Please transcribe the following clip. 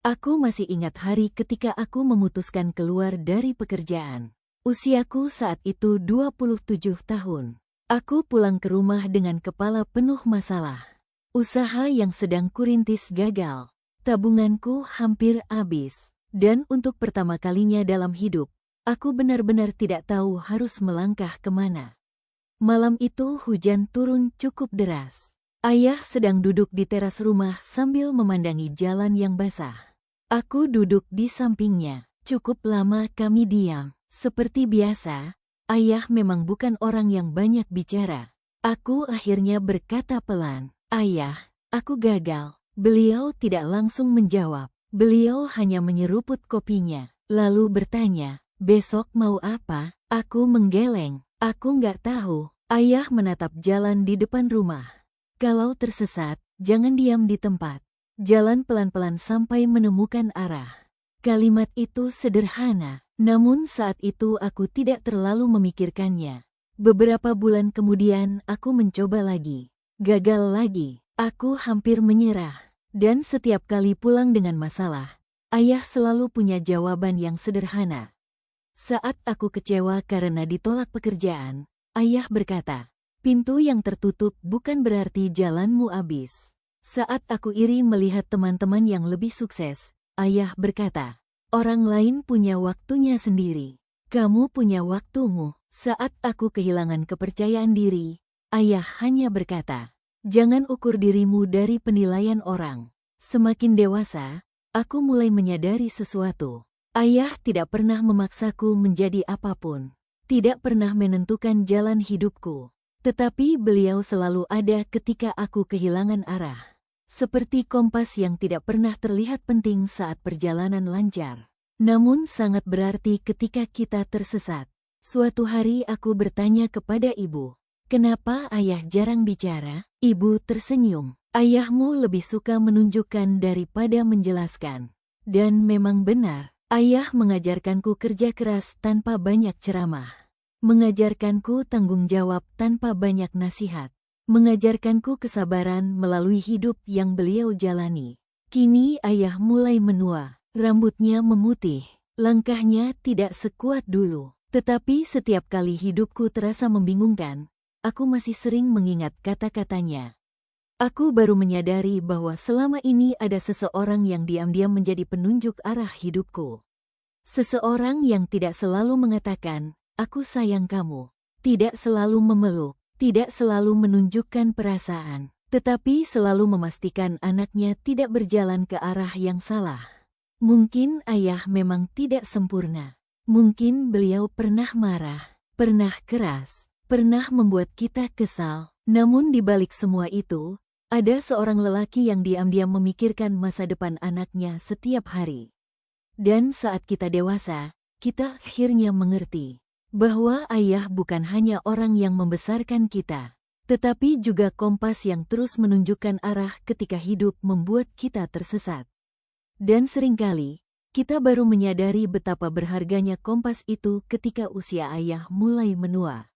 Aku masih ingat hari ketika aku memutuskan keluar dari pekerjaan. Usiaku saat itu 27 tahun. Aku pulang ke rumah dengan kepala penuh masalah. Usaha yang sedang kurintis gagal. Tabunganku hampir habis. Dan untuk pertama kalinya dalam hidup, aku benar-benar tidak tahu harus melangkah kemana. Malam itu hujan turun cukup deras. Ayah sedang duduk di teras rumah sambil memandangi jalan yang basah. Aku duduk di sampingnya. Cukup lama kami diam. Seperti biasa, ayah memang bukan orang yang banyak bicara. Aku akhirnya berkata pelan, "Ayah, aku gagal." Beliau tidak langsung menjawab. Beliau hanya menyeruput kopinya, lalu bertanya, "Besok mau apa?" Aku menggeleng. "Aku nggak tahu." Ayah menatap jalan di depan rumah. "Kalau tersesat, jangan diam di tempat. Jalan pelan-pelan sampai menemukan arah." Kalimat itu sederhana, namun saat itu aku tidak terlalu memikirkannya. Beberapa bulan kemudian aku mencoba lagi. Gagal lagi. Aku hampir menyerah. Dan setiap kali pulang dengan masalah, ayah selalu punya jawaban yang sederhana. Saat aku kecewa karena ditolak pekerjaan, ayah berkata, "Pintu yang tertutup bukan berarti jalanmu habis." Saat aku iri melihat teman-teman yang lebih sukses, ayah berkata, "Orang lain punya waktunya sendiri. Kamu punya waktumu." Saat aku kehilangan kepercayaan diri, ayah hanya berkata, "Jangan ukur dirimu dari penilaian orang." Semakin dewasa, aku mulai menyadari sesuatu. Ayah tidak pernah memaksaku menjadi apapun. Tidak pernah menentukan jalan hidupku. Tetapi beliau selalu ada ketika aku kehilangan arah. Seperti kompas yang tidak pernah terlihat penting saat perjalanan lancar, namun sangat berarti ketika kita tersesat. Suatu hari aku bertanya kepada ibu, "Kenapa ayah jarang bicara?" Ibu tersenyum. "Ayahmu lebih suka menunjukkan daripada menjelaskan." Dan memang benar, ayah mengajarkanku kerja keras tanpa banyak ceramah. Mengajarkanku tanggung jawab tanpa banyak nasihat. Mengajarkanku kesabaran melalui hidup yang beliau jalani. Kini ayah mulai menua, rambutnya memutih, langkahnya tidak sekuat dulu. Tetapi setiap kali hidupku terasa membingungkan, aku masih sering mengingat kata-katanya. Aku baru menyadari bahwa selama ini ada seseorang yang diam-diam menjadi penunjuk arah hidupku. Seseorang yang tidak selalu mengatakan, "Aku sayang kamu." Tidak selalu memeluk. Tidak selalu menunjukkan perasaan, tetapi selalu memastikan anaknya tidak berjalan ke arah yang salah. Mungkin ayah memang tidak sempurna. Mungkin beliau pernah marah, pernah keras, pernah membuat kita kesal. Namun di balik semua itu, ada seorang lelaki yang diam-diam memikirkan masa depan anaknya setiap hari. Dan saat kita dewasa, kita akhirnya mengerti bahwa ayah bukan hanya orang yang membesarkan kita, tetapi juga kompas yang terus menunjukkan arah ketika hidup membuat kita tersesat. Dan seringkali, kita baru menyadari betapa berharganya kompas itu ketika usia ayah mulai menua.